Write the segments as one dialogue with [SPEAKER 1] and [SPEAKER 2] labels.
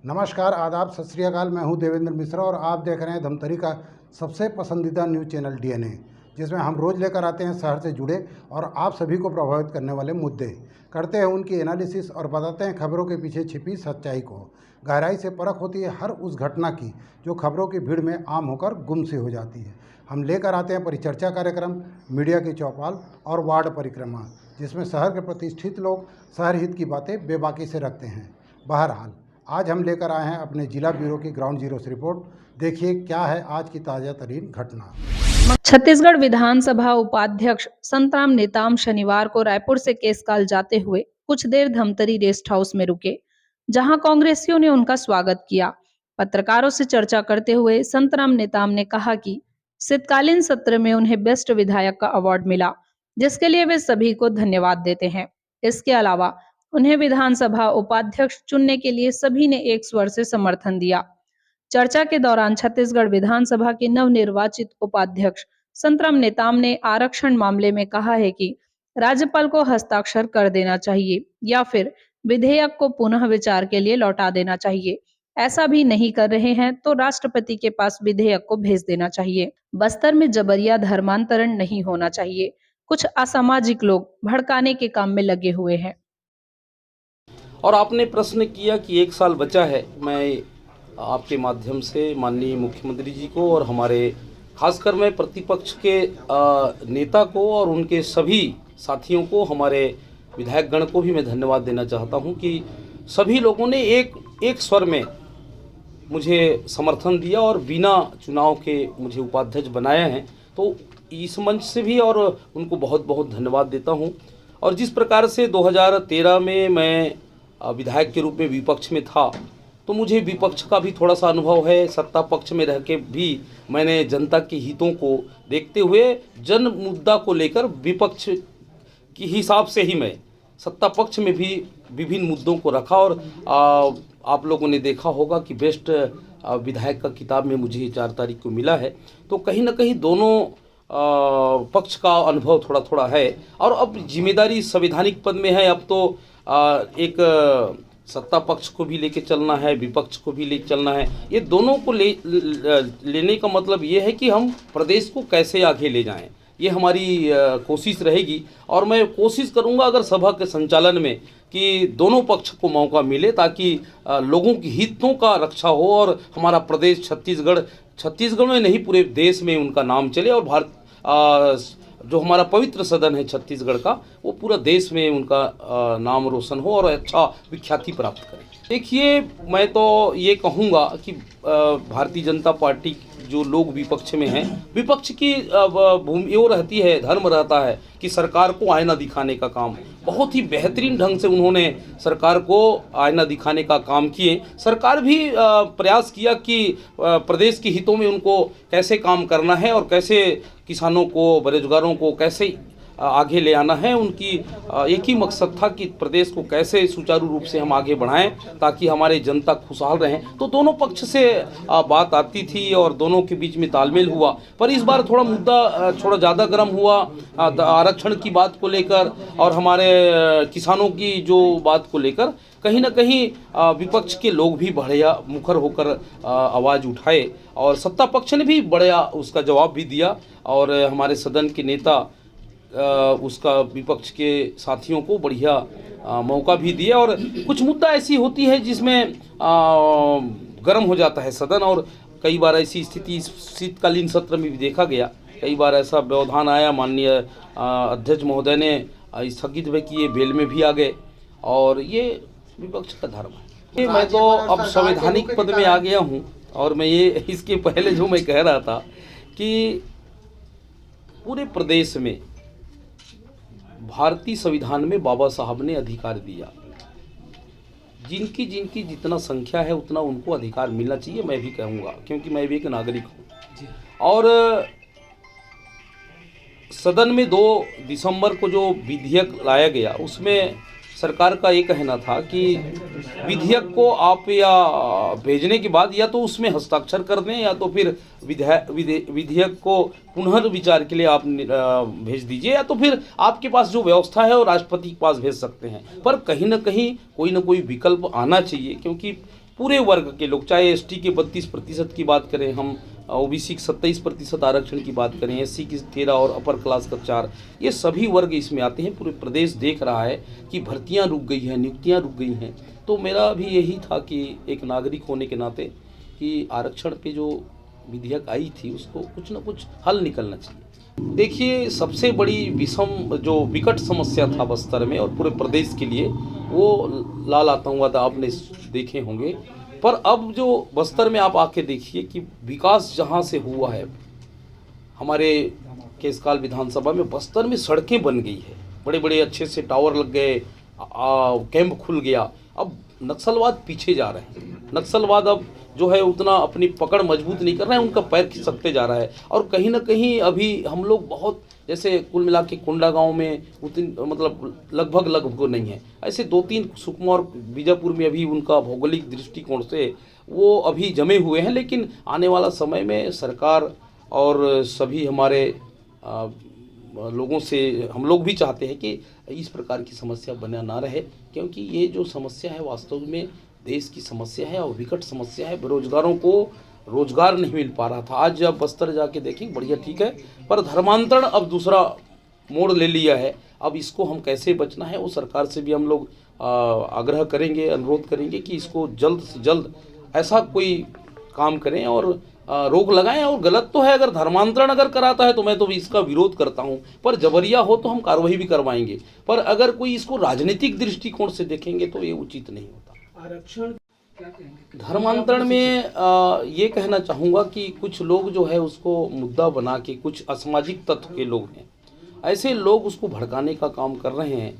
[SPEAKER 1] नमस्कार, आदाब, सत श्री अकाल। मैं हूं देवेंद्र मिश्रा और आप देख रहे हैं धमतरी का सबसे पसंदीदा न्यूज़ चैनल डीएनए, जिसमें हम रोज़ लेकर आते हैं शहर से जुड़े और आप सभी को प्रभावित करने वाले मुद्दे, करते हैं उनकी एनालिसिस और बताते हैं खबरों के पीछे छिपी सच्चाई को। गहराई से परख होती है हर उस घटना की जो खबरों की भीड़ में आम होकर गुम सी हो जाती है। हम लेकर आते हैं परिचर्चा कार्यक्रम, मीडिया की चौपाल और वार्ड परिक्रमा, जिसमें शहर के प्रतिष्ठित लोग शहर हित की बातें बेबाकी से रखते हैं। बहरहाल, आज हम लेकर आए हैं अपने जिला ब्यूरो की ग्राउंड जीरो से रिपोर्ट। देखिए क्या है आज की ताज़ा तरीन घटना।
[SPEAKER 2] छत्तीसगढ़ विधानसभा उपाध्यक्ष संतराम नेताम शनिवार को रायपुर से केसकाल जाते हुए कुछ देर धमतरी रेस्ट हाउस में रुके, जहां कांग्रेसियों ने उनका स्वागत किया। पत्रकारों से चर्चा करते हुए संतराम नेताम ने कहा कि शीतकालीन सत्र में उन्हें बेस्ट विधायक का अवार्ड मिला, जिसके लिए वे सभी को धन्यवाद देते हैं। इसके अलावा उन्हें विधानसभा उपाध्यक्ष चुनने के लिए सभी ने एक स्वर से समर्थन दिया। चर्चा के दौरान छत्तीसगढ़ विधानसभा के नवनिर्वाचित उपाध्यक्ष संतराम नेताम ने आरक्षण मामले में कहा है कि राज्यपाल को हस्ताक्षर कर देना चाहिए या फिर विधेयक को पुनः विचार के लिए लौटा देना चाहिए। ऐसा भी नहीं कर रहे हैं तो राष्ट्रपति के पास विधेयक को भेज देना चाहिए। बस्तर में जबरिया धर्मांतरण नहीं होना चाहिए। कुछ असामाजिक लोग भड़काने के काम में लगे हुए हैं।
[SPEAKER 3] और आपने प्रश्न किया कि 1 साल बचा है। मैं आपके माध्यम से माननीय मुख्यमंत्री जी को और हमारे खासकर मैं प्रतिपक्ष के नेता को और उनके सभी साथियों को, हमारे विधायक गण को भी मैं धन्यवाद देना चाहता हूं कि सभी लोगों ने एक स्वर में मुझे समर्थन दिया और बिना चुनाव के मुझे उपाध्यक्ष बनाया है। तो इस मंच से भी और उनको बहुत बहुत धन्यवाद देता हूं। और जिस प्रकार से 2013 में मैं विधायक के रूप में विपक्ष में था, तो मुझे विपक्ष का भी थोड़ा सा अनुभव है। सत्ता पक्ष में रह के भी मैंने जनता के हितों को देखते हुए जन मुद्दा को लेकर विपक्ष के हिसाब से ही मैं सत्ता पक्ष में भी विभिन्न मुद्दों को रखा। और आप लोगों ने देखा होगा कि बेस्ट विधायक का खिताब में मुझे 4 तारीख को मिला है। तो कहीं ना कहीं दोनों पक्ष का अनुभव थोड़ा थोड़ा है। और अब जिम्मेदारी संवैधानिक पद में है। अब तो एक सत्ता पक्ष को भी लेके चलना है, विपक्ष को भी लेके चलना है। ये दोनों को लेने का मतलब ये है कि हम प्रदेश को कैसे आगे ले जाएं, ये हमारी कोशिश रहेगी। और मैं कोशिश करूंगा अगर सभा के संचालन में कि दोनों पक्ष को मौका मिले, ताकि लोगों के हितों का रक्षा हो और हमारा प्रदेश छत्तीसगढ़ में नहीं पूरे देश में उनका नाम चले। और जो हमारा पवित्र सदन है छत्तीसगढ़ का, वो पूरा देश में उनका नाम रोशन हो और अच्छा विख्याति प्राप्त करें। देखिए, मैं तो ये कहूँगा कि भारतीय जनता पार्टी जो लोग विपक्ष में हैं, विपक्ष की भूमि वो रहती है, धर्म रहता है कि सरकार को आईना दिखाने का काम बहुत ही बेहतरीन ढंग से उन्होंने सरकार को आईना दिखाने का काम किए। सरकार भी प्रयास किया कि प्रदेश के हितों में उनको कैसे काम करना है और कैसे किसानों को, बेरोजगारों को कैसे आगे ले आना है। उनकी एक ही मकसद था कि प्रदेश को कैसे सुचारू रूप से हम आगे बढ़ाएं ताकि हमारे जनता खुशहाल रहें। तो दोनों पक्ष से बात आती थी और दोनों के बीच में तालमेल हुआ। पर इस बार थोड़ा मुद्दा थोड़ा ज़्यादा गर्म हुआ आरक्षण की बात को लेकर और हमारे किसानों की जो बात को लेकर। कहीं ना कहीं विपक्ष के लोग भी बढ़िया मुखर होकर आवाज़ उठाए और सत्ता पक्ष ने भी बढ़िया उसका जवाब भी दिया। और हमारे सदन के नेता उसका विपक्ष के साथियों को बढ़िया मौका भी दिया। और कुछ मुद्दा ऐसी होती है जिसमें गर्म हो जाता है सदन, और कई बार ऐसी स्थिति शीतकालीन सत्र में भी देखा गया। कई बार ऐसा व्यवधान आया, माननीय अध्यक्ष महोदय ने स्थगित भी किए, बेल में भी आ गए। और ये विपक्ष का धर्म है। मैं तो अब संवैधानिक पद में आ गया हूँ। और मैं ये इसके पहले जो मैं कह रहा था कि पूरे प्रदेश में भारतीय संविधान में बाबा साहब ने अधिकार दिया, जिनकी जितना संख्या है उतना उनको अधिकार मिलना चाहिए, मैं भी कहूँगा, क्योंकि मैं भी एक नागरिक हूँ। और सदन में 2 दिसंबर को जो विधेयक लाया गया, उसमें सरकार का ये कहना था कि विधेयक को आप या भेजने के बाद या तो उसमें हस्ताक्षर कर दें या तो फिर विधेयक को पुनर्विचार के लिए आप भेज दीजिए, या तो फिर आपके पास जो व्यवस्था है वो राष्ट्रपति के पास भेज सकते हैं। पर कहीं ना कहीं कोई ना कोई विकल्प आना चाहिए, क्योंकि पूरे वर्ग के लोग, चाहे एसटी के 32% की बात करें हम, ओबीसी की 27% आरक्षण की बात करें, एससी की 13 और अपर क्लास का 4, ये सभी वर्ग इसमें आते हैं। पूरे प्रदेश देख रहा है कि भर्तियां रुक गई हैं, नियुक्तियां रुक गई हैं। तो मेरा भी यही था कि एक नागरिक होने के नाते कि आरक्षण पे जो विधेयक आई थी उसको कुछ ना कुछ हल निकलना चाहिए। देखिए, सबसे बड़ी विषम जो विकट समस्या था बस्तर में और पूरे प्रदेश के लिए, वो लाल आतंकवाद आपने देखे होंगे। पर अब जो बस्तर में आप आके देखिए कि विकास जहाँ से हुआ है, हमारे केसकाल विधानसभा में बस्तर में सड़कें बन गई है, बड़े बड़े अच्छे से टावर लग गए, कैंप खुल गया। अब नक्सलवाद पीछे जा रहे हैं, नक्सलवाद अब जो है उतना अपनी पकड़ मजबूत नहीं कर रहे हैं, उनका पैर खिसकते जा रहा है। और कहीं ना कहीं अभी हम लोग बहुत, जैसे कुल मिला के कुंडा गांव में उतनी मतलब लगभग नहीं है, ऐसे 2-3 सुकमा और बीजापुर में अभी उनका भौगोलिक दृष्टिकोण से वो अभी जमे हुए हैं। लेकिन आने वाला समय में सरकार और सभी हमारे लोगों से हम लोग भी चाहते हैं कि इस प्रकार की समस्या बना ना रहे, क्योंकि ये जो समस्या है वास्तव में देश की समस्या है और विकट समस्या है। बेरोजगारों को रोजगार नहीं मिल पा रहा था। आज जब बस्तर जाके देखें, बढ़िया ठीक है, पर धर्मांतरण अब दूसरा मोड़ ले लिया है। अब इसको हम कैसे बचना है वो सरकार से भी हम लोग आग्रह करेंगे, अनुरोध करेंगे कि इसको जल्द से जल्द ऐसा कोई काम करें और रोक लगाएं। और गलत तो है, अगर धर्मांतरण अगर कराता है तो मैं तो इसका विरोध करता हूं, पर जबरिया हो तो हम कार्रवाई भी करवाएंगे। पर अगर कोई इसको राजनीतिक दृष्टिकोण से देखेंगे तो ये उचित नहीं होता।
[SPEAKER 4] आरक्षण क्या कहेंगे?
[SPEAKER 3] धर्मांतरण में ये कहना चाहूँगा कि कुछ लोग जो है उसको मुद्दा बना के, कुछ असामाजिक तत्व के लोग हैं, ऐसे लोग उसको भड़काने का काम कर रहे हैं।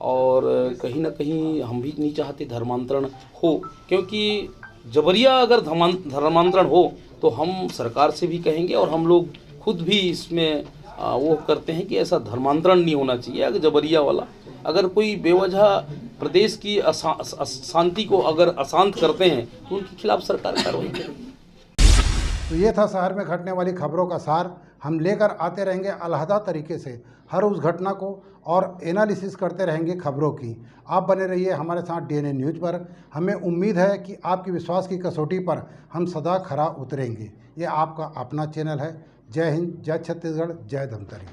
[SPEAKER 3] और कहीं ना कहीं हम भी नहीं चाहते धर्मांतरण हो, क्योंकि जबरिया अगर धर्मांतरण हो तो हम सरकार से भी कहेंगे और हम लोग खुद भी इसमें वो करते हैं कि ऐसा धर्मांतरण नहीं होना चाहिए। अगर जबरिया वाला, अगर कोई बेवजह प्रदेश की शांति को अगर अशांत करते हैं तो उनके खिलाफ सरकार कार्रवाई करेगी।
[SPEAKER 1] तो ये था शहर में घटने वाली खबरों का सार। हम लेकर आते रहेंगे अलहदा तरीके से हर उस घटना को और एनालिसिस करते रहेंगे खबरों की। आप बने रहिए हमारे साथ डीएनए न्यूज़ पर। हमें उम्मीद है कि आपकी विश्वास की कसौटी पर हम सदा खरा उतरेंगे। ये आपका अपना चैनल है। जय हिंद, जय छत्तीसगढ़, जय धमतरी।